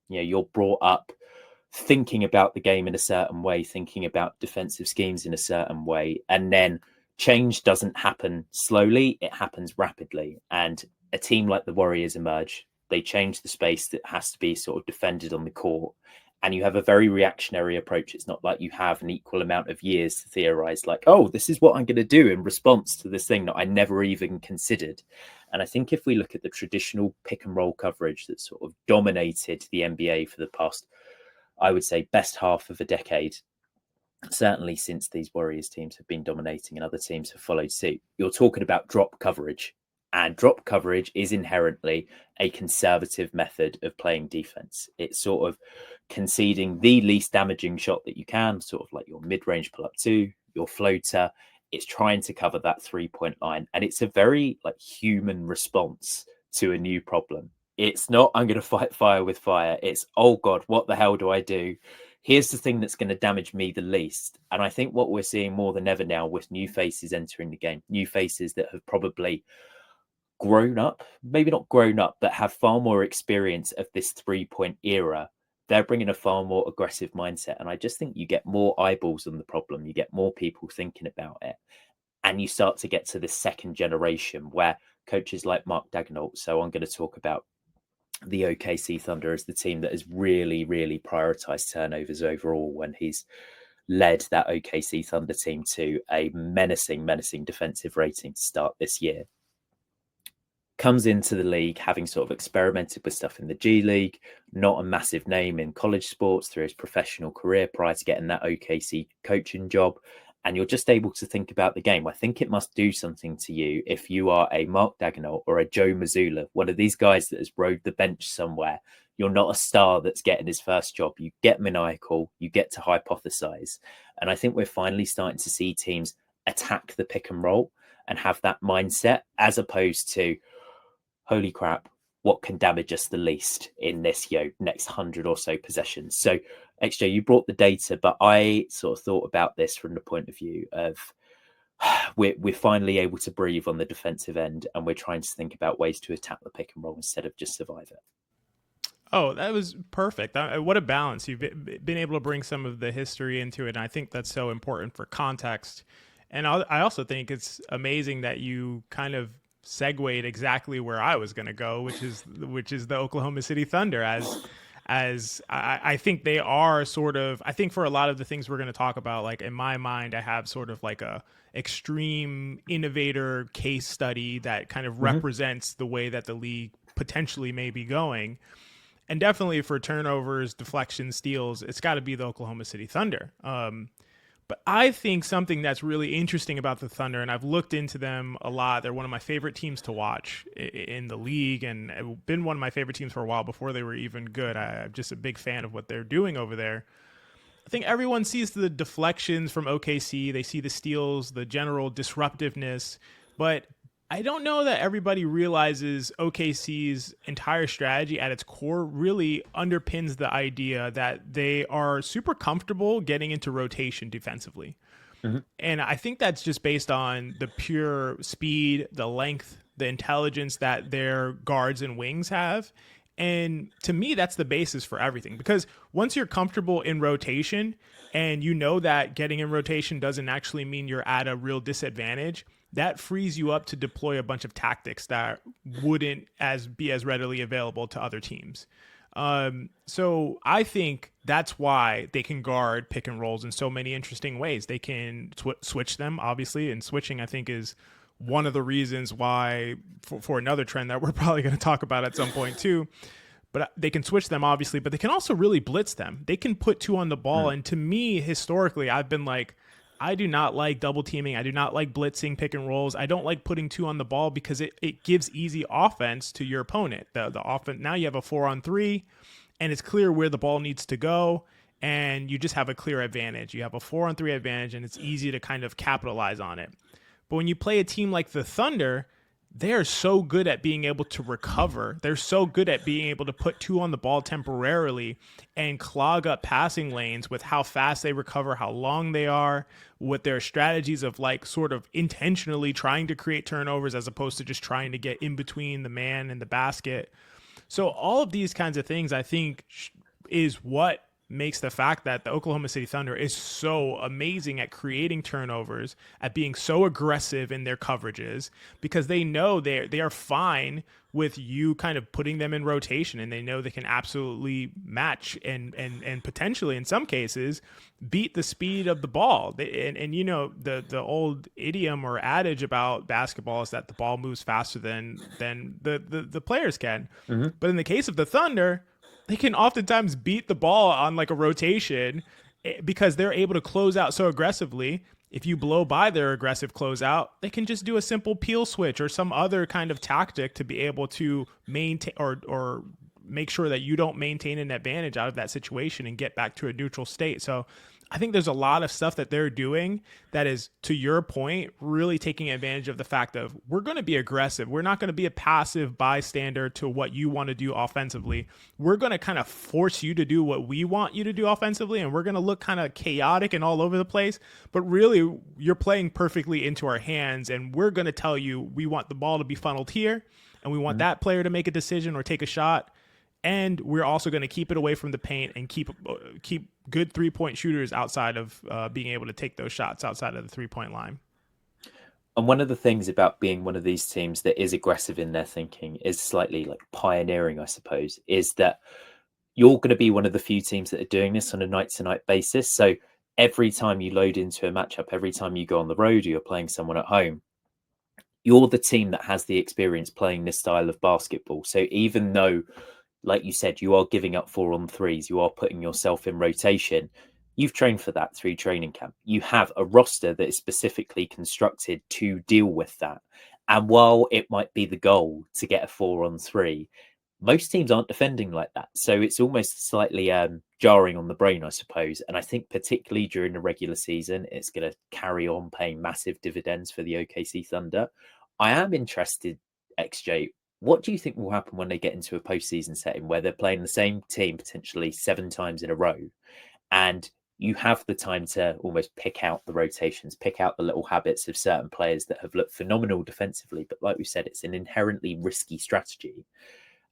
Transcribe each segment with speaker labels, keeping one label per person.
Speaker 1: You're brought up thinking about the game in a certain way, thinking about defensive schemes in a certain way, and then change doesn't happen slowly, it happens rapidly. And a team like the Warriors emerge, they change the space that has to be sort of defended on the court, and you have a very reactionary approach. It's not like you have an equal amount of years to theorize, like, oh, this is what I'm going to do in response to this thing that I never even considered. And I think if we look at the traditional pick and roll coverage that sort of dominated the NBA for the past, I would say, best half of a decade, certainly since these Warriors teams have been dominating and other teams have followed suit, you're talking about drop coverage. And drop coverage is inherently a conservative method of playing defense. It's sort of conceding the least damaging shot that you can, sort of like your mid-range pull-up two, your floater. It's trying to cover that 3-point line. And it's a very like human response to a new problem. It's not, I'm going to fight fire with fire. It's, oh God, what the hell do I do? Here's the thing that's going to damage me the least. And I think what we're seeing more than ever now with new faces entering the game, new faces that have probably grown up, maybe not grown up, but have far more experience of this 3-point era. They're bringing a far more aggressive mindset. And I just think you get more eyeballs on the problem. You get more people thinking about it. And you start to get to this second generation where coaches like Mark Daigneault, so I'm going to talk about the OKC Thunder as the team that has really, really prioritized turnovers overall when he's led that OKC Thunder team to a menacing defensive rating to start this year. Comes into the league having sort of experimented with stuff in the G League, not a massive name in college sports through his professional career prior to getting that OKC coaching job. And you're just able to think about the game. I think it must do something to you if you are a Mark Daigneault or a Joe Mazzulla, one of these guys that has rode the bench somewhere. You're not a star that's getting his first job. You get maniacal, you get to hypothesize. And I think we're finally starting to see teams attack the pick and roll and have that mindset, as opposed to, holy crap, what can damage us the least in this next 100 or so possessions. So XJ, you brought the data, but I sort of thought about this from the point of view of we're finally able to breathe on the defensive end, and we're trying to think about ways to attack the pick and roll instead of just survive it.
Speaker 2: Oh, that was perfect. What a balance. You've been able to bring some of the history into it, and I think that's so important for context. And I also think it's amazing that you kind of segued exactly where I was going to go, which is the Oklahoma City Thunder, as I think they are sort of, I think for a lot of the things we're going to talk about, like in my mind, I have sort of like a extreme innovator case study that kind of represents the way that the league potentially may be going. And definitely for turnovers, deflections, steals, it's got to be the Oklahoma City Thunder. But I think something that's really interesting about the Thunder, and I've looked into them a lot, they're one of my favorite teams to watch in the league, and been one of my favorite teams for a while before they were even good. I'm just a big fan of what they're doing over there. I think everyone sees the deflections from OKC. They see the steals, the general disruptiveness, but I don't know that everybody realizes OKC's entire strategy at its core really underpins the idea that they are super comfortable getting into rotation defensively. And I think that's just based on the pure speed, the length, the intelligence that their guards and wings have. And to me, that's the basis for everything, because once you're comfortable in rotation and you know that getting in rotation doesn't actually mean you're at a real disadvantage, that frees you up to deploy a bunch of tactics that wouldn't be as readily available to other teams. So I think that's why they can guard pick and rolls in so many interesting ways. They can switch them, obviously, and switching, I think, is one of the reasons why, for another trend that we're probably going to talk about at some point too, but they can switch them, obviously, but they can also really blitz them. They can put two on the ball. And to me, historically, I've been like, I do not like double teaming. I do not like blitzing pick and rolls. I don't like putting two on the ball because it gives easy offense to your opponent. The offense, now you have a 4-on-3 and it's clear where the ball needs to go, and you just have a clear advantage. You have a 4-on-3 advantage, and it's easy to kind of capitalize on it. But when you play a team like the Thunder, they are so good at being able to recover. They're so good at being able to put two on the ball temporarily and clog up passing lanes with how fast they recover, how long they are, with their strategies of like sort of intentionally trying to create turnovers as opposed to just trying to get in between the man and the basket. So all of these kinds of things, I think, is what makes the fact that the Oklahoma City Thunder is so amazing at creating turnovers, at being so aggressive in their coverages, because they know they are fine with you kind of putting them in rotation, and they know they can absolutely match and potentially in some cases beat the speed of the ball. And you know, the old idiom or adage about basketball is that the ball moves faster than the players can.
Speaker 1: Hmm.
Speaker 2: But in the case of the Thunder, they can oftentimes beat the ball on like a rotation because they're able to close out so aggressively. If you blow by their aggressive closeout, they can just do a simple peel switch or some other kind of tactic to be able to maintain or make sure that you don't maintain an advantage out of that situation and get back to a neutral state. So I think there's a lot of stuff that they're doing that is, to your point, really taking advantage of the fact of we're going to be aggressive. We're not going to be a passive bystander to what you want to do offensively. We're going to kind of force you to do what we want you to do offensively, and we're going to look kind of chaotic and all over the place. But really, you're playing perfectly into our hands, and we're going to tell you we want the ball to be funneled here, and we want that player to make a decision or take a shot. And we're also going to keep it away from the paint and keep good 3-point shooters outside of being able to take those shots outside of the 3-point line.
Speaker 1: And one of the things about being one of these teams that is aggressive in their thinking, is slightly like pioneering, I suppose, is that you're going to be one of the few teams that are doing this on a night-to-night basis. So every time you load into a matchup, every time you go on the road or you're playing someone at home, you're the team that has the experience playing this style of basketball. So even though, like you said, you are giving up 4-on-3s, you are putting yourself in rotation, you've trained for that through training camp. You have a roster that is specifically constructed to deal with that. And while it might be the goal to get a 4-on-3, most teams aren't defending like that. So it's almost slightly jarring on the brain, I suppose. And I think particularly during the regular season, it's going to carry on paying massive dividends for the OKC Thunder. I am interested, XJ, what do you think will happen when they get into a postseason setting where they're playing the same team potentially 7 times in a row, and you have the time to almost pick out the rotations, pick out the little habits of certain players that have looked phenomenal defensively, but like we said, it's an inherently risky strategy.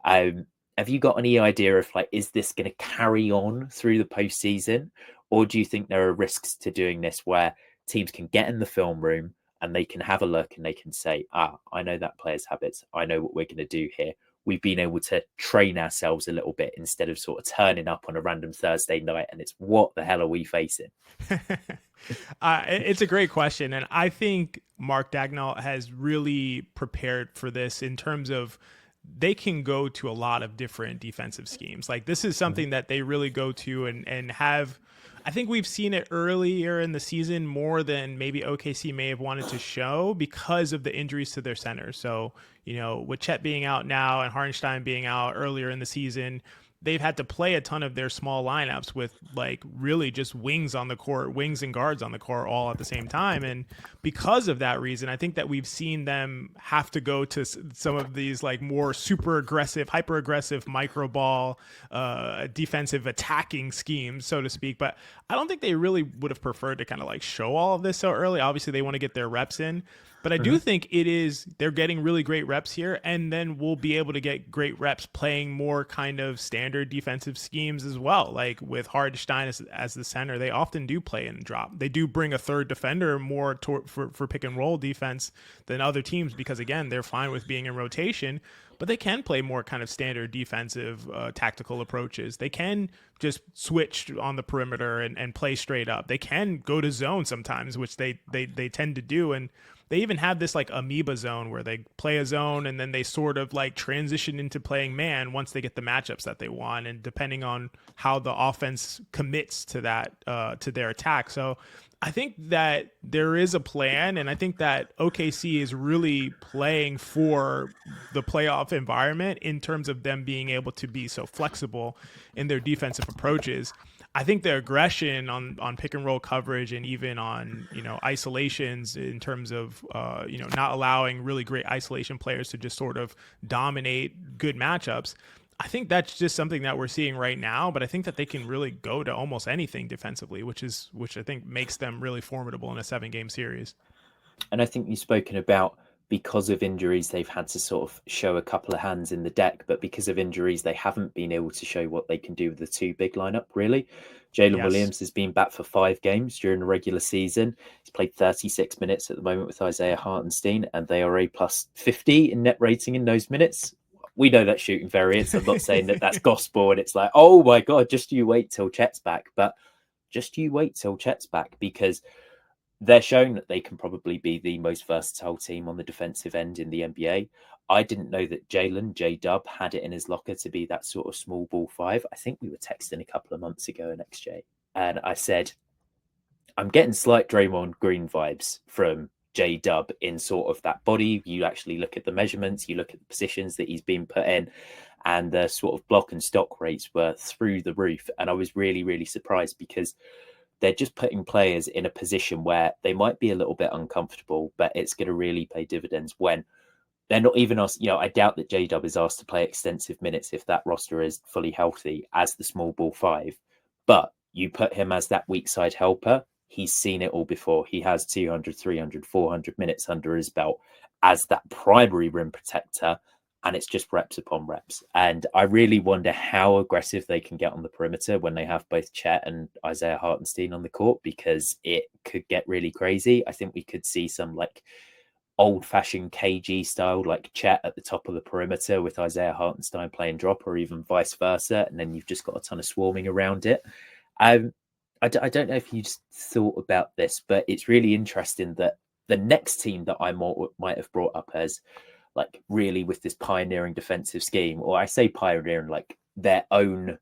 Speaker 1: Have you got any idea of like, is this going to carry on through the postseason, or do you think there are risks to doing this where teams can get in the film room and they can have a look and they can say, I know that player's habits. I know what we're going to do here. We've been able to train ourselves a little bit instead of sort of turning up on a random Thursday night and it's, what the hell are we facing?
Speaker 2: It's a great question. And I think Mark Dagnall has really prepared for this in terms of they can go to a lot of different defensive schemes. Like this is something that they really go to and have. I think we've seen it earlier in the season more than maybe OKC may have wanted to show because of the injuries to their centers. So, you know, with Chet being out now and Hartenstein being out earlier in the season, they've had to play a ton of their small lineups with like really just wings on the court, wings and guards on the court all at the same time. And because of that reason, I think that we've seen them have to go to some of these like more super aggressive, hyper aggressive micro ball, defensive attacking schemes, so to speak. But I don't think they really would have preferred to kind of like show all of this so early. Obviously they want to get their reps in. But I do think they're getting really great reps here, and then we'll be able to get great reps playing more kind of standard defensive schemes as well. Like with Hardenstein as the center, they often do play in and drop. They do bring a third defender more for pick and roll defense than other teams because, again, they're fine with being in rotation, but they can play more kind of standard defensive tactical approaches. They can just switch on the perimeter and play straight up. They can go to zone sometimes, which they tend to do, and they even have this like amoeba zone where they play a zone and then they sort of like transition into playing man once they get the matchups that they want. And depending on how the offense commits to that, to their attack. So I think that there is a plan, and I think that OKC is really playing for the playoff environment in terms of them being able to be so flexible in their defensive approaches. I think the aggression on pick and roll coverage and even on, you know, isolations in terms of, you know, not allowing really great isolation players to just sort of dominate good matchups. I think that's just something that we're seeing right now, but I think that they can really go to almost anything defensively, which I think makes them really formidable in a 7-game series.
Speaker 1: And I think you've spoken about because of injuries, they've had to sort of show a couple of hands in the deck, but because of injuries, they haven't been able to show what they can do with the two big lineup, really. Jalen
Speaker 2: Yes.
Speaker 1: Williams has been back for 5 games during the regular season. He's played 36 minutes at the moment with Isaiah Hartenstein, and they are a plus 50 in net rating in those minutes. We know that shooting variance. I'm not saying that that's gospel and it's like, oh my God, just you wait till Chet's back. But just you wait till Chet's back, because they're showing that they can probably be the most versatile team on the defensive end in the NBA. I didn't know that J-Dub, had it in his locker to be that sort of small ball five. I think we were texting a couple of months ago in XJ, and I said, I'm getting slight Draymond Green vibes from J-Dub in sort of that body. You actually look at the measurements, you look at the positions that he's been put in, and the sort of block and stock rates were through the roof. And I was really, really surprised, because they're just putting players in a position where they might be a little bit uncomfortable, but it's going to really pay dividends when they're not even asked. I doubt that J-Dub is asked to play extensive minutes if that roster is fully healthy as the small ball five. But you put him as that weak side helper. He's seen it all before. He has 200, 300, 400 minutes under his belt as that primary rim protector. And it's just reps upon reps. And I really wonder how aggressive they can get on the perimeter when they have both Chet and Isaiah Hartenstein on the court, because it could get really crazy. I think we could see some like old-fashioned KG style, like Chet at the top of the perimeter with Isaiah Hartenstein playing drop, or even vice versa. And then you've just got a ton of swarming around it. I don't know if you just thought about this, but it's really interesting that the next team that I might have brought up as like really with this pioneering defensive scheme, or I say pioneering, like their own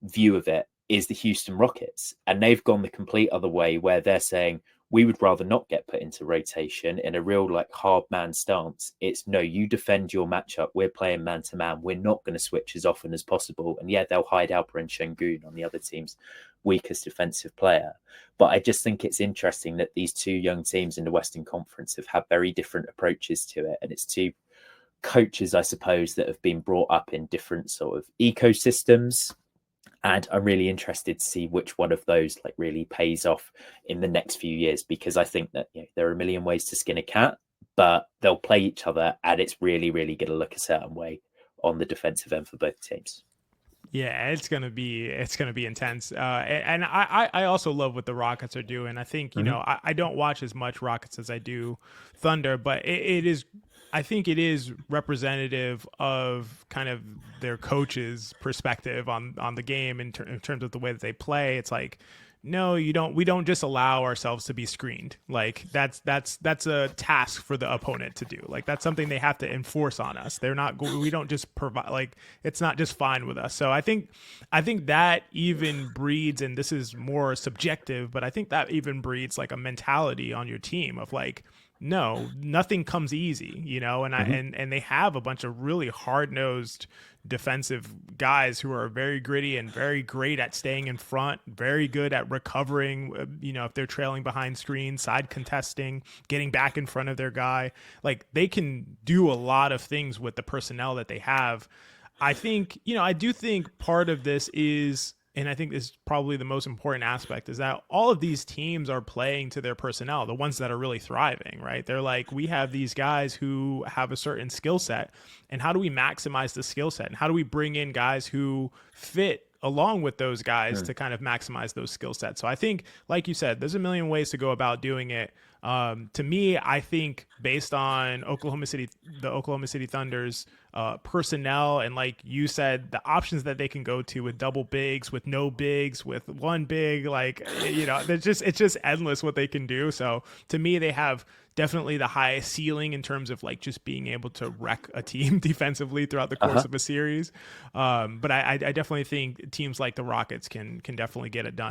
Speaker 1: view of it, is the Houston Rockets. And they've gone the complete other way, where they're saying, we would rather not get put into rotation in a real like hard man stance. It's no, you defend your matchup. We're playing man to man. We're not going to switch as often as possible. And yeah, they'll hide Alperen Şengün on the other team's weakest defensive player. But I just think it's interesting that these two young teams in the Western Conference have had very different approaches to it. And it's two coaches, I suppose, that have been brought up in different sort of ecosystems. And I'm really interested to see which one of those like really pays off in the next few years, because I think that there are a million ways to skin a cat, but they'll play each other, and it's really, really going to look a certain way on the defensive end for both teams.
Speaker 2: Yeah, it's gonna be intense, and I also love what the Rockets are doing. I think I don't watch as much Rockets as I do Thunder, but it is, I think it is representative of kind of their coach's perspective on the game in terms of the way that they play. It's like, no, you don't. We don't just allow ourselves to be screened. Like that's a task for the opponent to do. Like that's something they have to enforce on us. They're not. We don't just provide. Like it's not just fine with us. So I think that even breeds, and this is more subjective, but I think that even breeds like a mentality on your team of like, no, nothing comes easy, and they have a bunch of really hard-nosed defensive guys who are very gritty and very great at staying in front, very good at recovering, if they're trailing behind screens, side contesting, getting back in front of their guy. Like they can do a lot of things with the personnel that they have. I think, I do think part of this is, and I think this is probably the most important aspect, is that all of these teams are playing to their personnel, the ones that are really thriving, right? They're like, we have these guys who have a certain skill set, and how do we maximize the skill set? And how do we bring in guys who fit along with those guys to kind of maximize those skill sets? So I think, like you said, there's a million ways to go about doing it. To me, I think based on the Oklahoma City Thunder's personnel, and like you said, the options that they can go to with double bigs, with no bigs, with one big, like, it's just endless what they can do. So to me, they have definitely the highest ceiling in terms of like just being able to wreck a team defensively throughout the course of a series. But I definitely think teams like the Rockets can definitely get it done.